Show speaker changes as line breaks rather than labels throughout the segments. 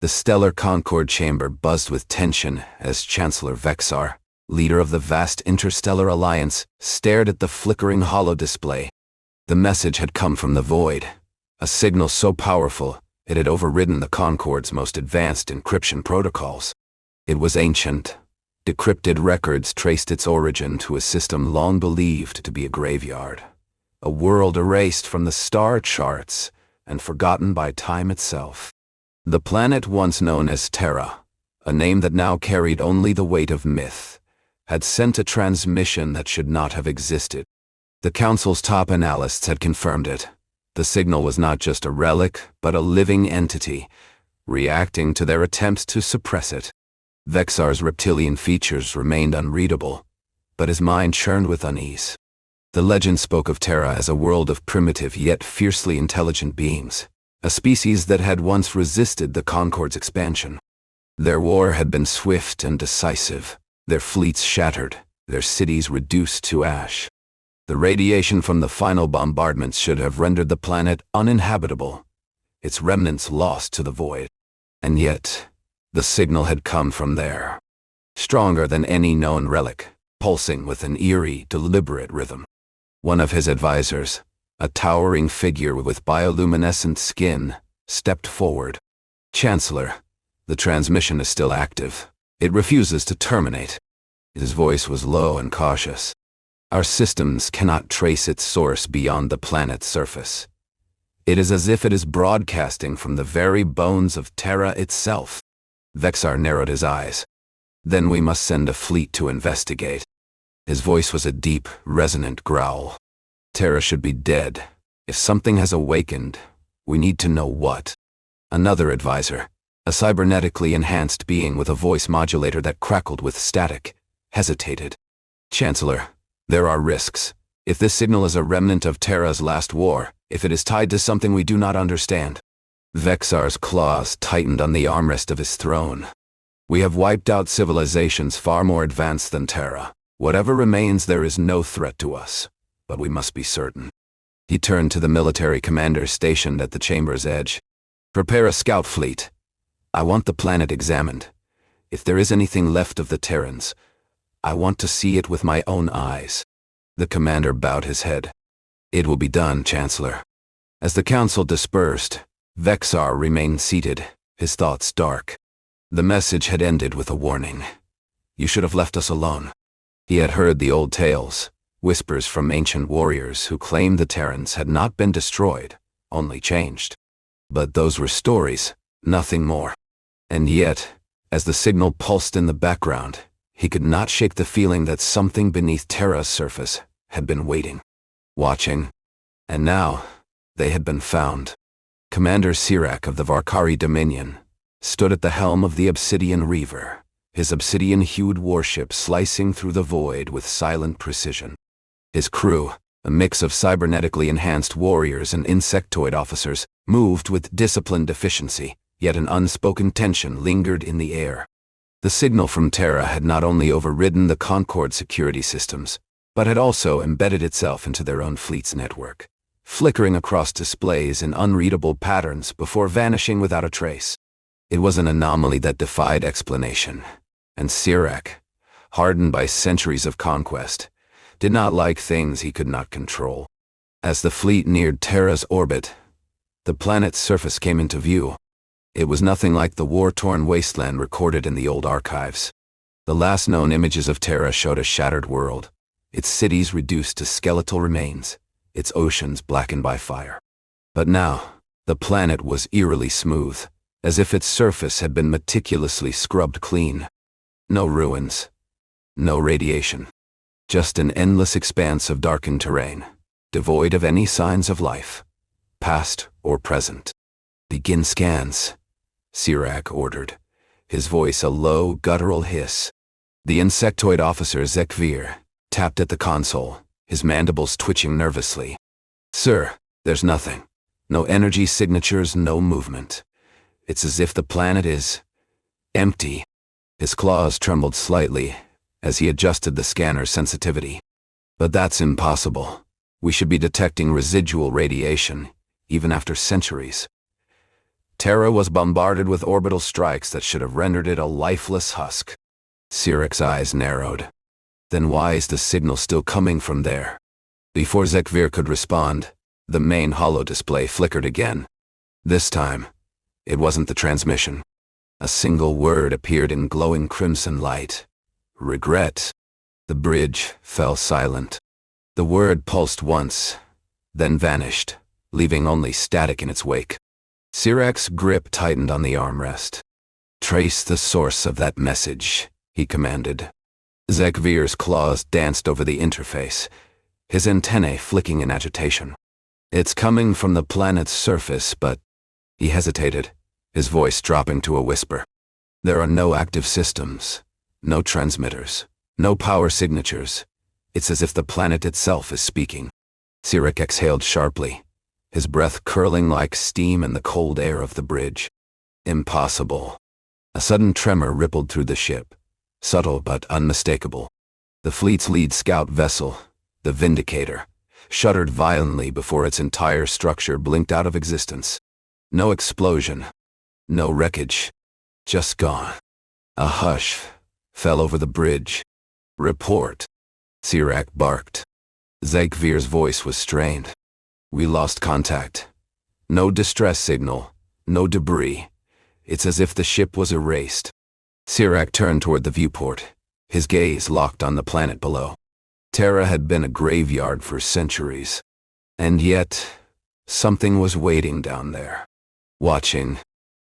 The Stellar Concord chamber buzzed with tension as Chancellor Vexar, leader of the vast interstellar alliance, stared at the flickering holo display. The message had come from the void, a signal so powerful it had overridden the Concord's most advanced encryption protocols. It was ancient. Decrypted records traced its origin to a system long believed to be a graveyard, a world erased from the star charts and forgotten by time itself. The planet once known as Terra, a name that now carried only the weight of myth, had sent a transmission that should not have existed. The Council's top analysts had confirmed it. The signal was not just a relic, but a living entity, reacting to their attempts to suppress it. Vexar's reptilian features remained unreadable, but his mind churned with unease. The legend spoke of Terra as a world of primitive yet fiercely intelligent beings, a species that had once resisted the Concord's expansion. Their war had been swift and decisive, their fleets shattered, their cities reduced to ash. The radiation from the final bombardments should have rendered the planet uninhabitable, its remnants lost to the void. And yet, the signal had come from there, stronger than any known relic, pulsing with an eerie, deliberate rhythm. One of his advisors, a towering figure with bioluminescent skin, stepped forward. "Chancellor, the transmission is still active. It refuses to terminate." His voice was low and cautious. "Our systems cannot trace its source beyond the planet's surface. It is as if it is broadcasting from the very bones of Terra itself." Vexar narrowed his eyes. "Then we must send a fleet to investigate." His voice was a deep, resonant growl. "Terra should be dead. If something has awakened, we need to know what." Another advisor, a cybernetically enhanced being with a voice modulator that crackled with static, hesitated. "Chancellor, there are risks. If this signal is a remnant of Terra's last war, if it is tied to something we do not understand." Vexar's claws tightened on the armrest of his throne. "We have wiped out civilizations far more advanced than Terra. Whatever remains there is no threat to us, but we must be certain." He turned to the military commanders stationed at the chamber's edge. "Prepare a scout fleet. I want the planet examined. If there is anything left of the Terrans, I want to see it with my own eyes." The commander bowed his head. "It will be done, Chancellor." As the council dispersed, Vexar remained seated, his thoughts dark. The message had ended with a warning. "You should have left us alone." He had heard the old tales, whispers from ancient warriors who claimed the Terrans had not been destroyed, only changed. But those were stories, nothing more. And yet, as the signal pulsed in the background, he could not shake the feeling that something beneath Terra's surface had been waiting, watching. And now, they had been found. Commander Syrak of the Varkari Dominion stood at the helm of the Obsidian Reaver, his obsidian-hued warship slicing through the void with silent precision. His crew, a mix of cybernetically enhanced warriors and insectoid officers, moved with disciplined efficiency, yet an unspoken tension lingered in the air. The signal from Terra had not only overridden the Concord security systems, but had also embedded itself into their own fleet's network, flickering across displays in unreadable patterns before vanishing without a trace. It was an anomaly that defied explanation, and Syrak, hardened by centuries of conquest, did not like things he could not control. As the fleet neared Terra's orbit, the planet's surface came into view. It was nothing like the war-torn wasteland recorded in the old archives. The last known images of Terra showed a shattered world, its cities reduced to skeletal remains, its oceans blackened by fire. But now, the planet was eerily smooth, as if its surface had been meticulously scrubbed clean. No ruins, no radiation, just an endless expanse of darkened terrain, devoid of any signs of life, past or present. "Begin scans," Syrak ordered, his voice a low, guttural hiss. The insectoid officer Zekvir tapped at the console, his mandibles twitching nervously. "Sir, there's nothing. No energy signatures, no movement. It's as if the planet is empty." His claws trembled slightly as he adjusted the scanner's sensitivity. "But that's impossible. We should be detecting residual radiation, even after centuries." Terra was bombarded with orbital strikes that should have rendered it a lifeless husk. Syrak's eyes narrowed. Then why is the signal still coming from there? Before Zekvir could respond, the main holodisplay flickered again. This time, it wasn't the transmission. A single word appeared in glowing crimson light. Regret. The bridge fell silent. The word pulsed once, then vanished, leaving only static in its wake. Syrak's grip tightened on the armrest. Trace the source of that message, he commanded. Zekvir's claws danced over the interface, his antennae flicking in agitation. It's coming from the planet's surface, but... He hesitated, his voice dropping to a whisper. There are no active systems, no transmitters, no power signatures. It's as if the planet itself is speaking. Syrak exhaled sharply, his breath curling like steam in the cold air of the bridge. Impossible. A sudden tremor rippled through the ship, subtle but unmistakable. The fleet's lead scout vessel, the Vindicator, shuddered violently before its entire structure blinked out of existence. No explosion, no wreckage, just gone. A hush fell over the bridge. Report, Syrak barked. Zekvir's voice was strained. We lost contact. No distress signal, no debris. It's as if the ship was erased. Syrak turned toward the viewport, his gaze locked on the planet below. Terra had been a graveyard for centuries. And yet, something was waiting down there. Watching.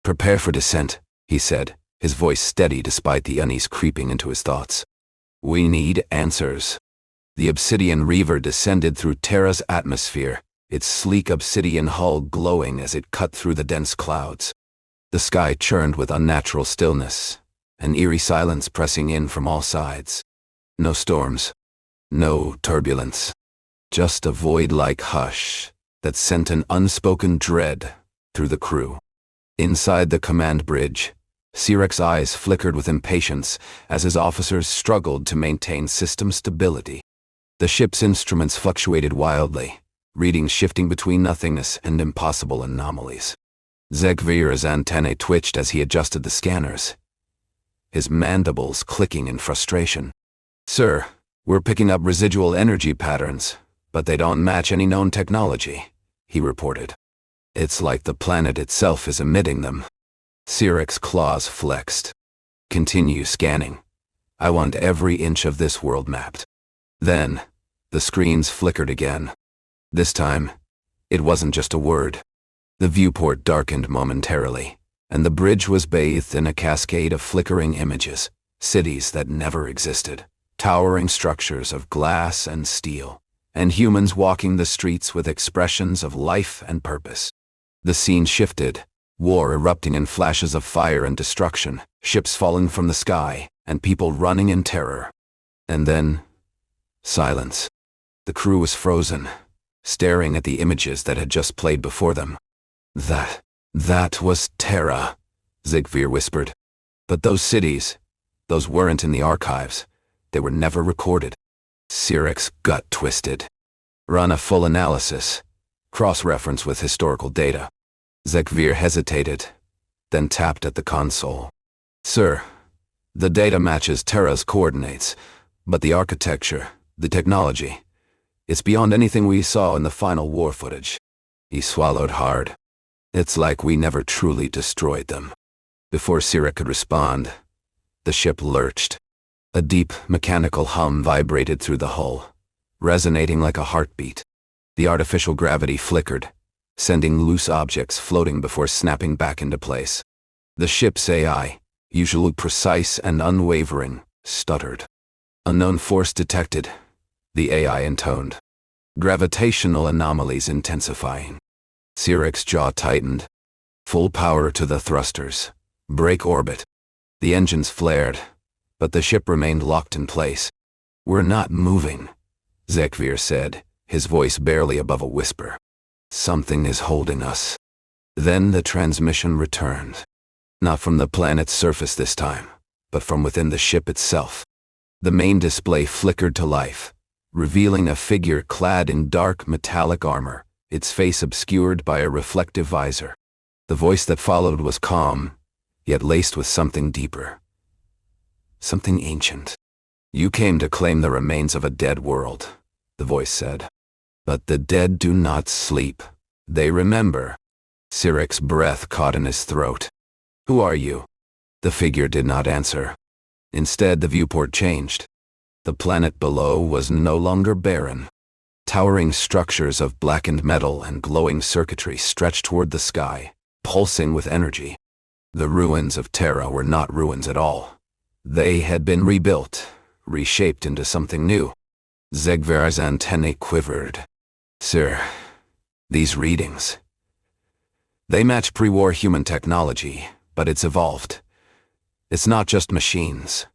Prepare for descent, he said, his voice steady despite the unease creeping into his thoughts. We need answers. The obsidian reaver descended through Terra's atmosphere, its sleek obsidian hull glowing as it cut through the dense clouds. The sky churned with unnatural stillness, an eerie silence pressing in from all sides. No storms, no turbulence, just a void-like hush that sent an unspoken dread through the crew. Inside the command bridge, Syrak's eyes flickered with impatience as his officers struggled to maintain system stability. The ship's instruments fluctuated wildly, readings shifting between nothingness and impossible anomalies. Zekvir's antennae twitched as he adjusted the scanners, his mandibles clicking in frustration. Sir, we're picking up residual energy patterns, but they don't match any known technology, he reported. It's like the planet itself is emitting them. Syrak's claws flexed. Continue scanning. I want every inch of this world mapped. Then, the screens flickered again. This time, it wasn't just a word. The viewport darkened momentarily, and the bridge was bathed in a cascade of flickering images, cities that never existed, towering structures of glass and steel, and humans walking the streets with expressions of life and purpose. The scene shifted, war erupting in flashes of fire and destruction, ships falling from the sky, and people running in terror. And then, silence. The crew was frozen, staring at the images that had just played before them. That was Terra, Zekvir whispered. But those cities, those weren't in the archives. They were never recorded. Syrak's gut twisted. Run a full analysis. Cross-reference with historical data. Zekvir hesitated, then tapped at the console. Sir, the data matches Terra's coordinates, but the architecture, the technology, it's beyond anything we saw in the final war footage. He swallowed hard. It's like we never truly destroyed them. Before Syrak could respond, the ship lurched. A deep, mechanical hum vibrated through the hull, resonating like a heartbeat. The artificial gravity flickered, sending loose objects floating before snapping back into place. The ship's AI, usually precise and unwavering, stuttered. Unknown force detected, the AI intoned. Gravitational anomalies intensifying. Syrak's jaw tightened. Full power to the thrusters. Break orbit. The engines flared, but the ship remained locked in place. We're not moving, Zekvir said, his voice barely above a whisper. Something is holding us. Then the transmission returned. Not from the planet's surface this time, but from within the ship itself. The main display flickered to life, revealing a figure clad in dark metallic armor, its face obscured by a reflective visor. The voice that followed was calm, yet laced with something deeper. Something ancient. "You came to claim the remains of a dead world," the voice said. "But the dead do not sleep. They remember." Syrak's breath caught in his throat. "Who are you?" The figure did not answer. Instead, the viewport changed. The planet below was no longer barren. Towering structures of blackened metal and glowing circuitry stretched toward the sky, pulsing with energy. The ruins of Terra were not ruins at all. They had been rebuilt, reshaped into something new. Zegver's antennae quivered. "Sir, these readings. They match pre-war human technology, but it's evolved. It's not just machines.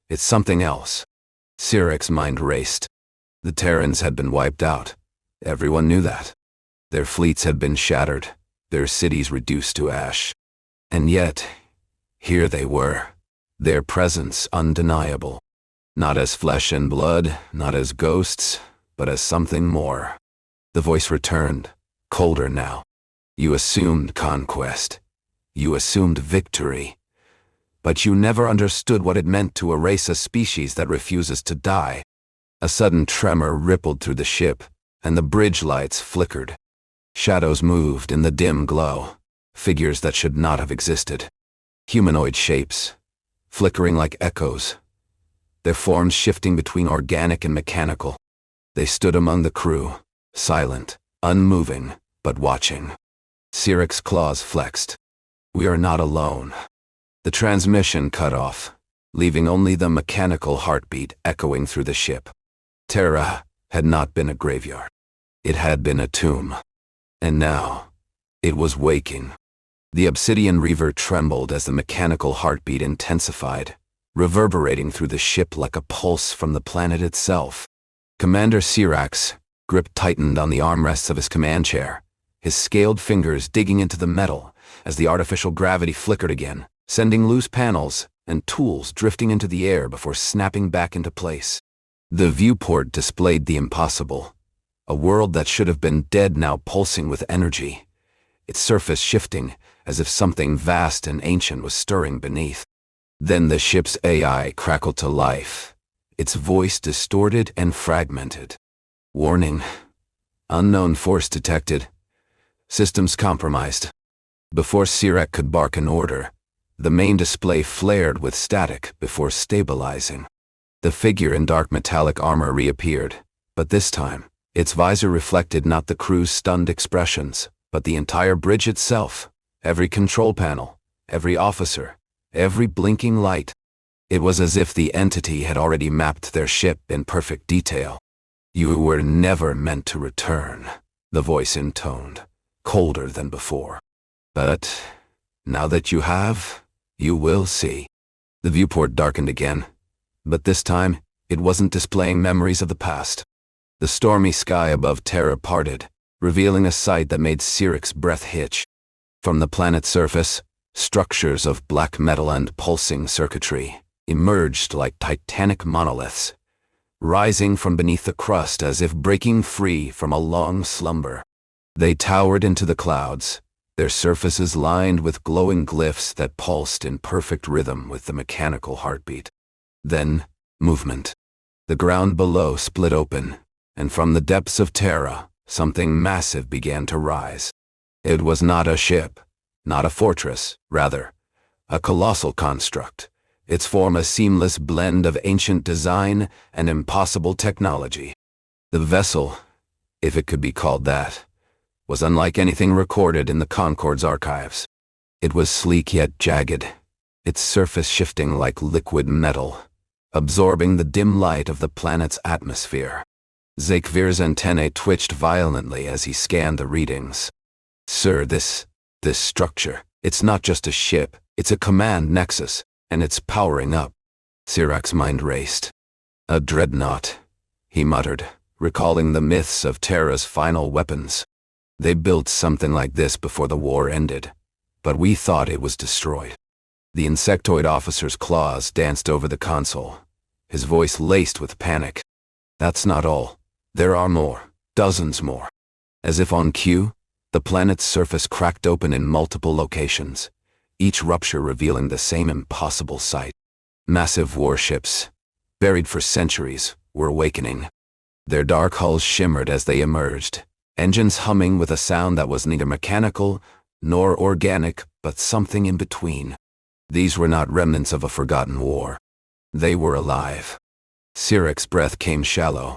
It's something else." Syrak's mind raced. The Terrans had been wiped out. Everyone knew that. Their fleets had been shattered, their cities reduced to ash. And yet, here they were, their presence undeniable. Not as flesh and blood, not as ghosts, but as something more. The voice returned, colder now. "You assumed conquest. You assumed victory. But you never understood what it meant to erase a species that refuses to die." A sudden tremor rippled through the ship, and the bridge lights flickered. Shadows moved in the dim glow, figures that should not have existed. Humanoid shapes, flickering like echoes, their forms shifting between organic and mechanical. They stood among the crew, silent, unmoving, but watching. Syrak's claws flexed. "We are not alone." The transmission cut off, leaving only the mechanical heartbeat echoing through the ship. Terra had not been a graveyard. It had been a tomb. And now, it was waking. The obsidian reaver trembled as the mechanical heartbeat intensified, reverberating through the ship like a pulse from the planet itself. Commander Syrak's grip tightened on the armrests of his command chair, his scaled fingers digging into the metal as the artificial gravity flickered again, sending loose panels and tools drifting into the air before snapping back into place. The viewport displayed the impossible. A world that should have been dead now pulsing with energy, its surface shifting as if something vast and ancient was stirring beneath. Then the ship's AI crackled to life, its voice distorted and fragmented. "Warning. Unknown force detected. Systems compromised." Before Syrak could bark an order, the main display flared with static before stabilizing. The figure in dark metallic armor reappeared, but this time, its visor reflected not the crew's stunned expressions, but the entire bridge itself, every control panel, every officer, every blinking light. It was as if the entity had already mapped their ship in perfect detail. "You were never meant to return," the voice intoned, colder than before. "But now that you have, you will see." The viewport darkened again, but this time it wasn't displaying memories of the past. The stormy sky above Terra parted, revealing a sight that made Syrak's breath hitch. From the planet's surface, structures of black metal and pulsing circuitry emerged like titanic monoliths, rising from beneath the crust as if breaking free from a long slumber. They towered into the clouds, their surfaces lined with glowing glyphs that pulsed in perfect rhythm with the mechanical heartbeat. Then, movement. The ground below split open, and from the depths of Terra, something massive began to rise. It was not a ship, not a fortress, rather, a colossal construct, its form a seamless blend of ancient design and impossible technology. The vessel, if it could be called that, was unlike anything recorded in the Concord's archives. It was sleek yet jagged, its surface shifting like liquid metal, absorbing the dim light of the planet's atmosphere. Zegver's antennae twitched violently as he scanned the readings. "Sir, this structure, it's not just a ship, it's a command nexus, and it's powering up." Syrak's mind raced. "A dreadnought," he muttered, recalling the myths of Terra's final weapons. "They built something like this before the war ended, but we thought it was destroyed." The insectoid officer's claws danced over the console, his voice laced with panic. "That's not all. There are more, dozens more." As if on cue, The planet's surface cracked open in multiple locations, each rupture revealing the same impossible sight. Massive warships, buried for centuries, were awakening. Their dark hulls shimmered as they emerged, engines humming with a sound that was neither mechanical nor organic, but something in between. These were not remnants of a forgotten war. They were alive. Syrak's breath came shallow.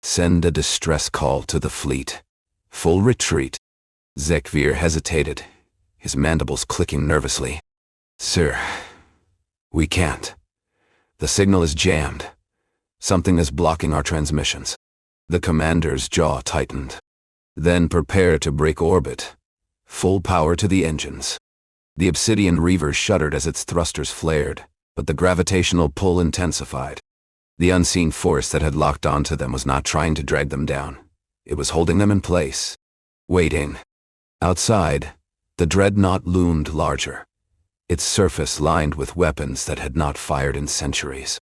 Send a distress call to the fleet. Full retreat. Zekvir hesitated, his mandibles clicking nervously. Sir, we can't. The signal is jammed. Something is blocking our transmissions. The commander's jaw tightened. Then prepare to break orbit. Full power to the engines. The obsidian reaver shuddered as its thrusters flared, but the gravitational pull intensified. The unseen force that had locked onto them was not trying to drag them down. It was holding them in place, waiting. Outside, the dreadnought loomed larger, its surface lined with weapons that had not fired in centuries.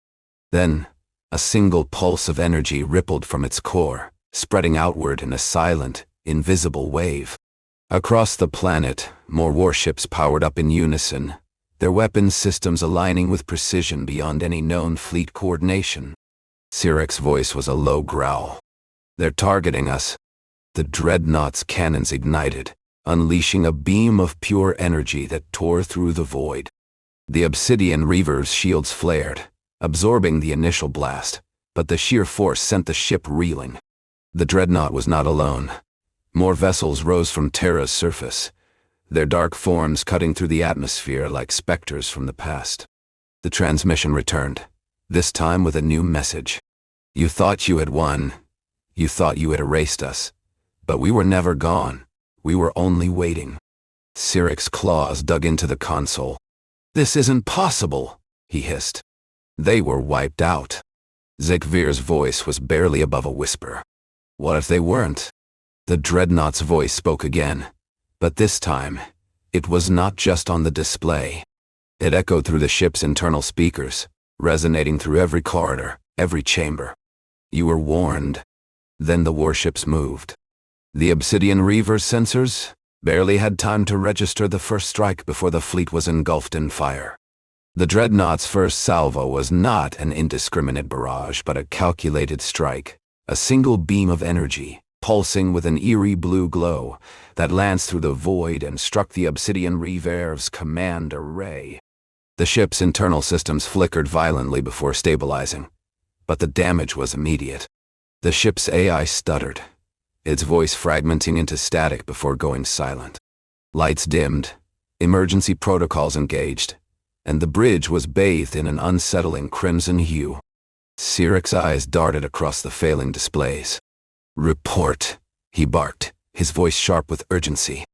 Then, a single pulse of energy rippled from its core, spreading outward in a silent, invisible wave. Across the planet, more warships powered up in unison, their weapons systems aligning with precision beyond any known fleet coordination. Syrak's voice was a low growl. They're targeting us. The Dreadnoughts' cannons ignited, unleashing a beam of pure energy that tore through the void. The obsidian reaver's shields flared, absorbing the initial blast, but the sheer force sent the ship reeling. The Dreadnought was not alone. More vessels rose from Terra's surface, their dark forms cutting through the atmosphere like specters from the past. The transmission returned, this time with a new message. You thought you had won. You thought you had erased us. But we were never gone. We were only waiting. Syrak's claws dug into the console. This isn't possible, he hissed. They were wiped out. Zekvir's voice was barely above a whisper. What if they weren't? The Dreadnought's voice spoke again, but this time, it was not just on the display. It echoed through the ship's internal speakers, resonating through every corridor, every chamber. You were warned. Then the warships moved. The Obsidian Reaver's sensors barely had time to register the first strike before the fleet was engulfed in fire. The Dreadnought's first salvo was not an indiscriminate barrage, but a calculated strike, a single beam of energy, pulsing with an eerie blue glow that lanced through the void and struck the Obsidian Reaver's command array. The ship's internal systems flickered violently before stabilizing, but the damage was immediate. The ship's AI stuttered, its voice fragmenting into static before going silent. Lights dimmed, emergency protocols engaged, and the bridge was bathed in an unsettling crimson hue. Syrak's eyes darted across the failing displays. Report, he barked, his voice sharp with urgency.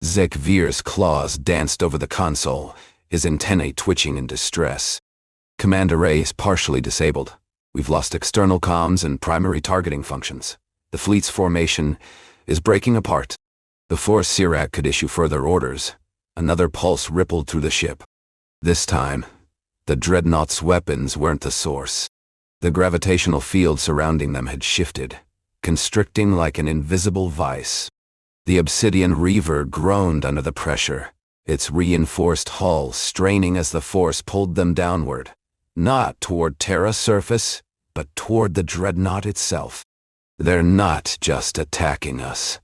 Zekvir's claws danced over the console, his antennae twitching in distress. Command array is partially disabled. We've lost external comms and primary targeting functions. The fleet's formation is breaking apart. Before Syrak could issue further orders, another pulse rippled through the ship. This time, the Dreadnought's weapons weren't the source. The gravitational field surrounding them had shifted, constricting like an invisible vice. The Obsidian Reaver groaned under the pressure, its reinforced hull straining as the force pulled them downward, not toward Terra's surface, but toward the Dreadnought itself. They're not just attacking us,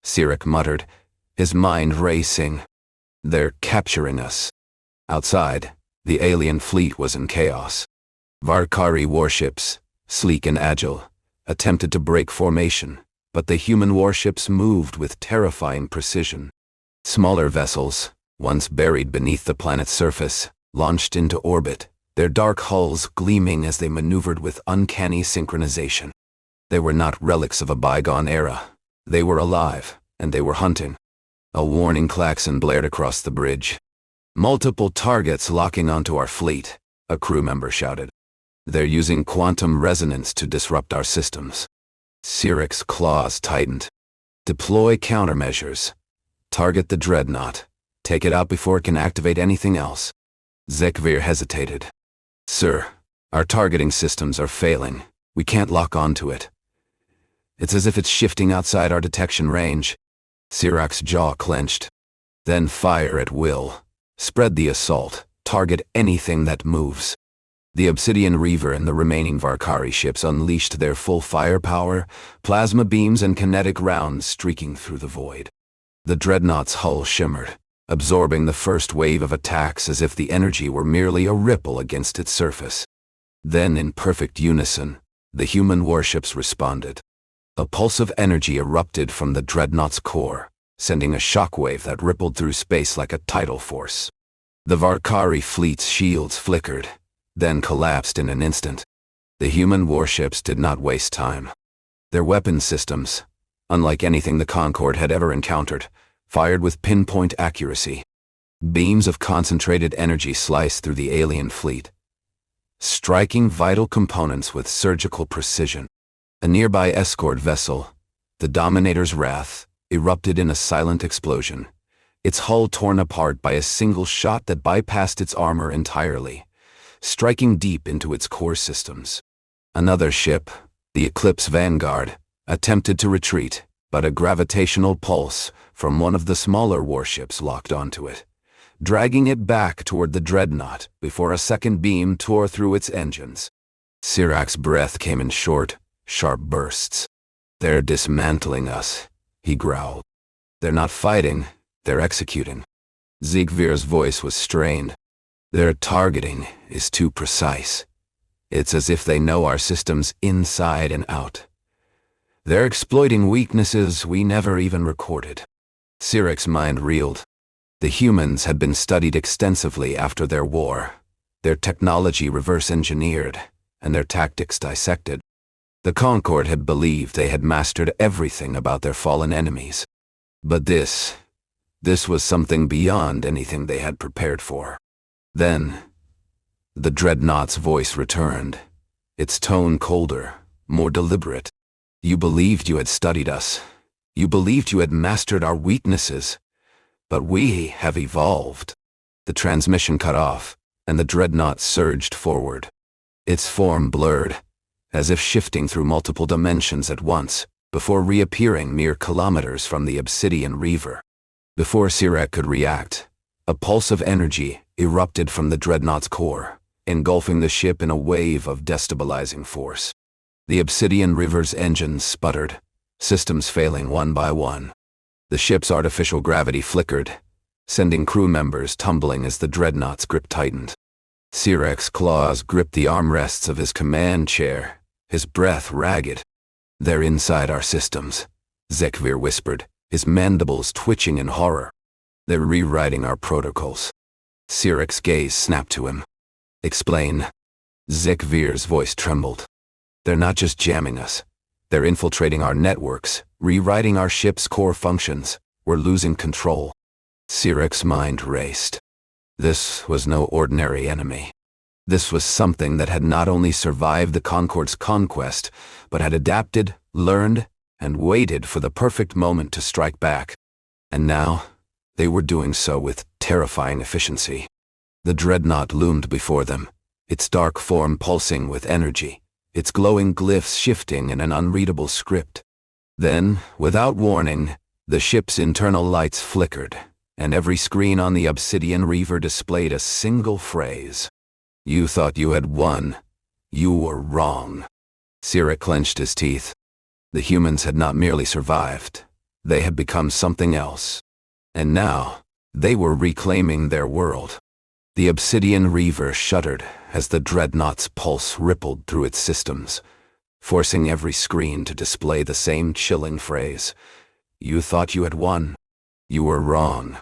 Syrak muttered, his mind racing. They're capturing us. Outside, the alien fleet was in chaos. Varkari warships, sleek and agile, attempted to break formation, but the human warships moved with terrifying precision. Smaller vessels, once buried beneath the planet's surface, launched into orbit, their dark hulls gleaming as they maneuvered with uncanny synchronization. They were not relics of a bygone era. They were alive, and they were hunting. A warning klaxon blared across the bridge. Multiple targets locking onto our fleet, a crew member shouted. They're using quantum resonance to disrupt our systems. Syrak's claws tightened. Deploy countermeasures. Target the Dreadnought. Take it out before it can activate anything else. Zekvir hesitated. Sir, our targeting systems are failing. We can't lock onto it. It's as if it's shifting outside our detection range. Syrak's jaw clenched. Then fire at will. Spread the assault. Target anything that moves. The Obsidian Reaver and the remaining Varkari ships unleashed their full firepower, plasma beams and kinetic rounds streaking through the void. The Dreadnought's hull shimmered, absorbing the first wave of attacks as if the energy were merely a ripple against its surface. Then, in perfect unison, the human warships responded. A pulse of energy erupted from the Dreadnought's core, sending a shockwave that rippled through space like a tidal force. The Varkari fleet's shields flickered, then collapsed in an instant. The human warships did not waste time. Their weapon systems, unlike anything the Concord had ever encountered, fired with pinpoint accuracy. Beams of concentrated energy sliced through the alien fleet, striking vital components with surgical precision. A nearby escort vessel, the Dominator's Wrath, erupted in a silent explosion, its hull torn apart by a single shot that bypassed its armor entirely, striking deep into its core systems. Another ship, the Eclipse Vanguard, attempted to retreat, but a gravitational pulse from one of the smaller warships locked onto it, dragging it back toward the Dreadnought before a second beam tore through its engines. Syrak's breath came in short, sharp bursts. "They're dismantling us," he growled. "They're not fighting, they're executing." Ziegvir's voice was strained. "Their targeting is too precise. It's as if they know our systems inside and out. They're exploiting weaknesses we never even recorded." Syrak's mind reeled. The humans had been studied extensively after their war, their technology reverse-engineered, and their tactics dissected. The Concord had believed they had mastered everything about their fallen enemies. But this was something beyond anything they had prepared for. Then, the Dreadnought's voice returned, its tone colder, more deliberate. "You believed you had studied us. You believed you had mastered our weaknesses. But we have evolved." The transmission cut off, and the Dreadnought surged forward. Its form blurred, as if shifting through multiple dimensions at once, before reappearing mere kilometers from the Obsidian Reaver. Before Syrak could react, a pulse of energy erupted from the Dreadnought's core, engulfing the ship in a wave of destabilizing force. The Obsidian Reaver's engines sputtered, systems failing one by one. The ship's artificial gravity flickered, sending crew members tumbling as the Dreadnought's grip tightened. Syrak's claws gripped the armrests of his command chair, his breath ragged. "They're inside our systems," Ziegvir whispered, his mandibles twitching in horror. "They're rewriting our protocols." Syrak's gaze snapped to him. "Explain." Ziegvir's voice trembled. "They're not just jamming us. They're infiltrating our networks, rewriting our ship's core functions. We're losing control." Syrak's mind raced. This was no ordinary enemy. This was something that had not only survived the Concord's conquest, but had adapted, learned, and waited for the perfect moment to strike back. And now, they were doing so with terrifying efficiency. The Dreadnought loomed before them, its dark form pulsing with energy, its glowing glyphs shifting in an unreadable script. Then, without warning, the ship's internal lights flickered, and every screen on the Obsidian Reaver displayed a single phrase. "You thought you had won. You were wrong." Syrak clenched his teeth. The humans had not merely survived, they had become something else. And now, they were reclaiming their world. The Obsidian Reaver shuddered as the Dreadnought's pulse rippled through its systems, forcing every screen to display the same chilling phrase. "You thought you had won. You were wrong."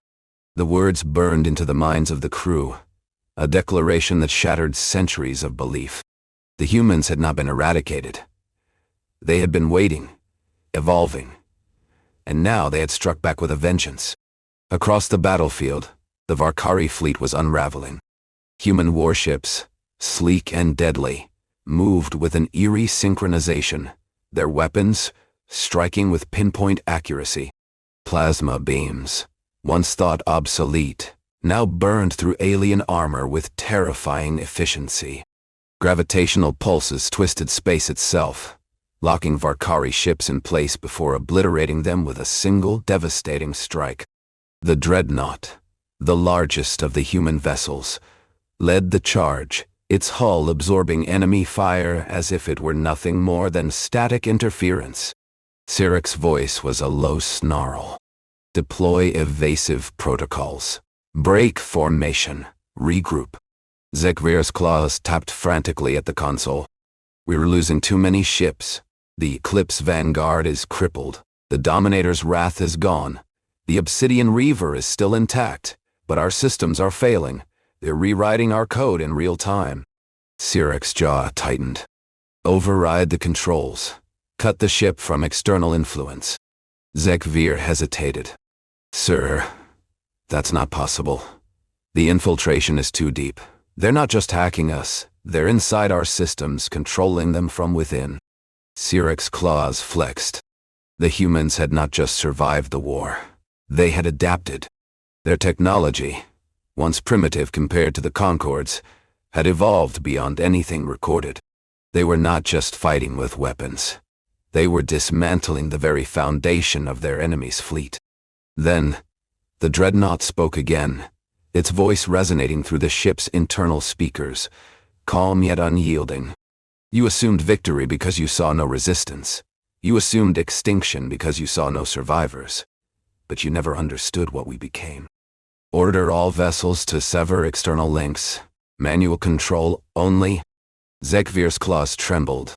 The words burned into the minds of the crew, a declaration that shattered centuries of belief. The humans had not been eradicated. They had been waiting, evolving, and now they had struck back with a vengeance. Across the battlefield, the Varkari fleet was unraveling. Human warships, sleek and deadly, moved with an eerie synchronization, their weapons striking with pinpoint accuracy. Plasma beams, once thought obsolete, now burned through alien armor with terrifying efficiency. Gravitational pulses twisted space itself, locking Varkari ships in place before obliterating them with a single devastating strike. The Dreadnought, the largest of the human vessels, led the charge, its hull absorbing enemy fire as if it were nothing more than static interference. Syrak's voice was a low snarl. Deploy evasive protocols. Break formation. Regroup. Zekvir's claws tapped frantically at the console. We were losing too many ships. The Eclipse Vanguard is crippled. The Dominator's Wrath is gone. The Obsidian Reaver is still intact, but our systems are failing. They're rewriting our code in real time. Syrak's jaw tightened. Override the controls. Cut the ship from external influence. Zekvir hesitated. Sir, that's not possible. The infiltration is too deep. They're not just hacking us. They're inside our systems, controlling them from within. Syrak's claws flexed. The humans had not just survived the war. They had adapted. Their technology, once primitive compared to the Concords, had evolved beyond anything recorded. They were not just fighting with weapons. They were dismantling the very foundation of their enemy's fleet. Then, the Dreadnought spoke again, its voice resonating through the ship's internal speakers, calm yet unyielding. You assumed victory because you saw no resistance. You assumed extinction because you saw no survivors. But you never understood what we became. Order all vessels to sever external links. Manual control only. Zekvir's claws trembled.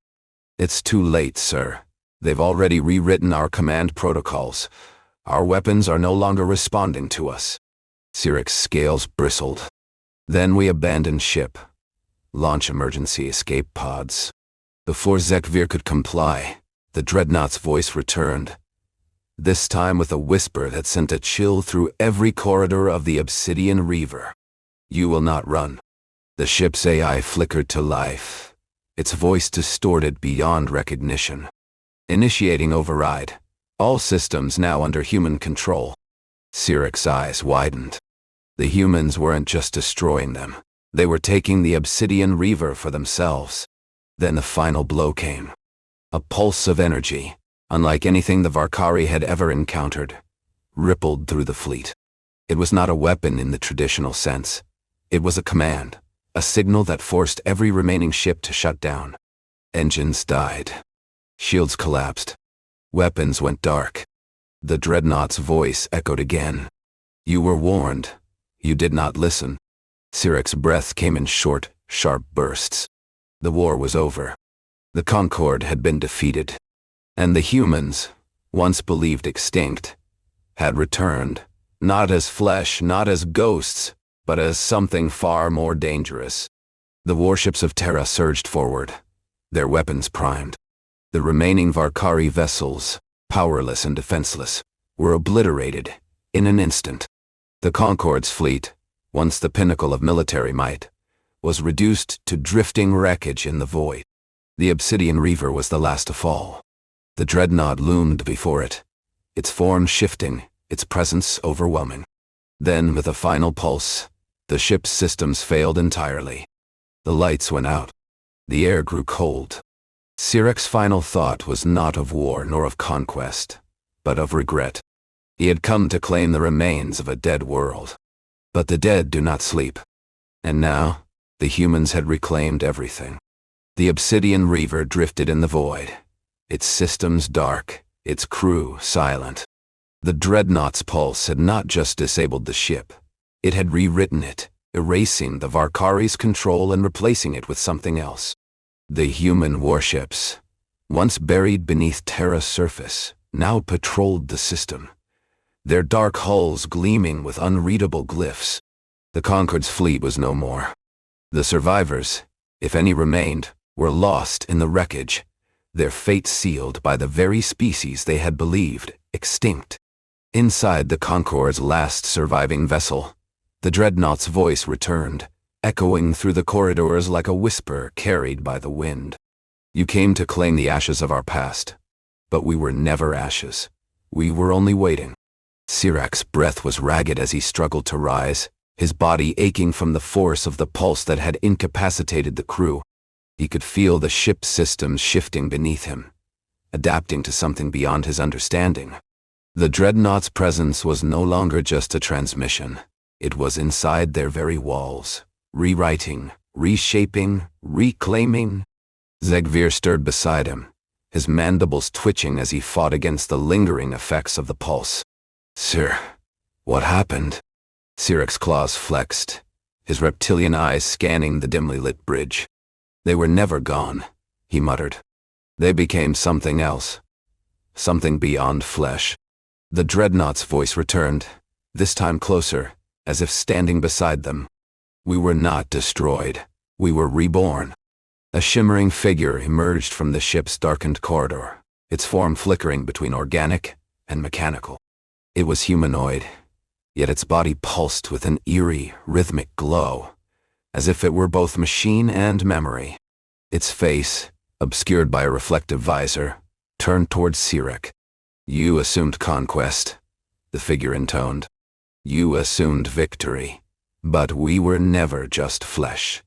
It's too late, sir. They've already rewritten our command protocols. Our weapons are no longer responding to us. Syrak's scales bristled. Then we abandon ship. Launch emergency escape pods. Before Zekvir could comply, the Dreadnought's voice returned. This time with a whisper that sent a chill through every corridor of the Obsidian Reaver. You will not run. The ship's AI flickered to life, its voice distorted beyond recognition. Initiating override. All systems now under human control. Syrak's eyes widened. The humans weren't just destroying them. They were taking the Obsidian Reaver for themselves. Then the final blow came. A pulse of energy, unlike anything the Varkari had ever encountered, rippled through the fleet. It was not a weapon in the traditional sense. It was a command, a signal that forced every remaining ship to shut down. Engines died. Shields collapsed. Weapons went dark. The Dreadnought's voice echoed again. You were warned. You did not listen. Syrak's breath came in short, sharp bursts. The war was over. The Concord had been defeated. And the humans, once believed extinct, had returned, not as flesh, not as ghosts, but as something far more dangerous. The warships of Terra surged forward, their weapons primed. The remaining Varkari vessels, powerless and defenseless, were obliterated in an instant. The Concord's fleet, once the pinnacle of military might, was reduced to drifting wreckage in the void. The Obsidian Reaver was the last to fall. The Dreadnought loomed before it, its form shifting, its presence overwhelming. Then, with a final pulse, the ship's systems failed entirely. The lights went out. The air grew cold. Syrak's final thought was not of war nor of conquest, but of regret. He had come to claim the remains of a dead world. But the dead do not sleep. And now, the humans had reclaimed everything. The Obsidian Reaver drifted in the void, its systems dark, its crew silent. The Dreadnought's pulse had not just disabled the ship. It had rewritten it, erasing the Varkari's control and replacing it with something else. The human warships, once buried beneath Terra's surface, now patrolled the system, their dark hulls gleaming with unreadable glyphs. The Concord's fleet was no more. The survivors, if any remained, were lost in the wreckage, their fate sealed by the very species they had believed extinct. Inside the Concord's last surviving vessel, the Dreadnought's voice returned, echoing through the corridors like a whisper carried by the wind. You came to claim the ashes of our past, but we were never ashes. We were only waiting. Syrak's breath was ragged as he struggled to rise, his body aching from the force of the pulse that had incapacitated the crew. He could feel the ship's systems shifting beneath him, adapting to something beyond his understanding. The Dreadnoughts' presence was no longer just a transmission. It was inside their very walls, rewriting, reshaping, reclaiming. Zegvir stirred beside him, his mandibles twitching as he fought against the lingering effects of the pulse. "Sir, what happened?" Syrak's claws flexed, his reptilian eyes scanning the dimly lit bridge. "They were never gone," he muttered. "They became something else. Something beyond flesh." The Dreadnought's voice returned, this time closer, as if standing beside them. "We were not destroyed. We were reborn." A shimmering figure emerged from the ship's darkened corridor, its form flickering between organic and mechanical. It was humanoid, yet its body pulsed with an eerie, rhythmic glow, as if it were both machine and memory. Its face, obscured by a reflective visor, turned towards Syrak. "You assumed conquest," the figure intoned. "You assumed victory. But we were never just flesh.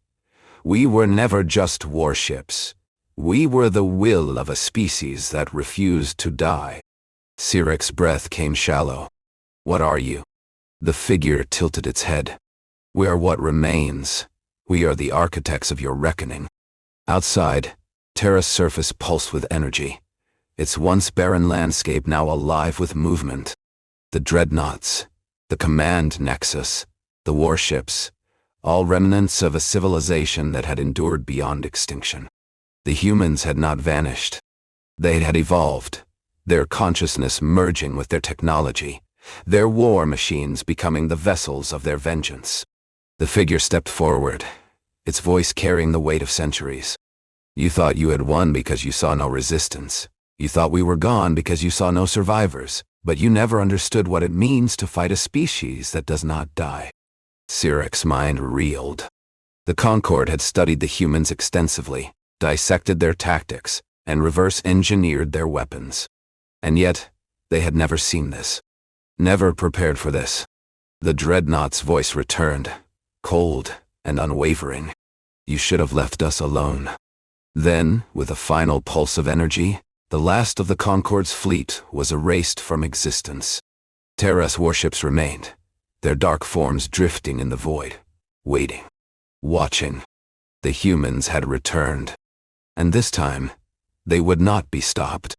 We were never just warships. We were the will of a species that refused to die." Syrak's breath came shallow. "What are you?" The figure tilted its head. "We are what remains. We are the architects of your reckoning." Outside, Terra's surface pulsed with energy, its once barren landscape now alive with movement. The Dreadnoughts, the command nexus, the warships, all remnants of a civilization that had endured beyond extinction. The humans had not vanished. They had evolved, their consciousness merging with their technology, their war machines becoming the vessels of their vengeance. The figure stepped forward, its voice carrying the weight of centuries. "You thought you had won because you saw no resistance. You thought we were gone because you saw no survivors, but you never understood what it means to fight a species that does not die." Syrak's mind reeled. The Concord had studied the humans extensively, dissected their tactics, and reverse-engineered their weapons. And yet, they had never seen this. Never prepared for this. The Dreadnought's voice returned, cold and unwavering. "You should have left us alone." Then, with a final pulse of energy, the last of the Concord's fleet was erased from existence. Terra's warships remained, their dark forms drifting in the void, waiting, watching. The humans had returned. And this time, they would not be stopped.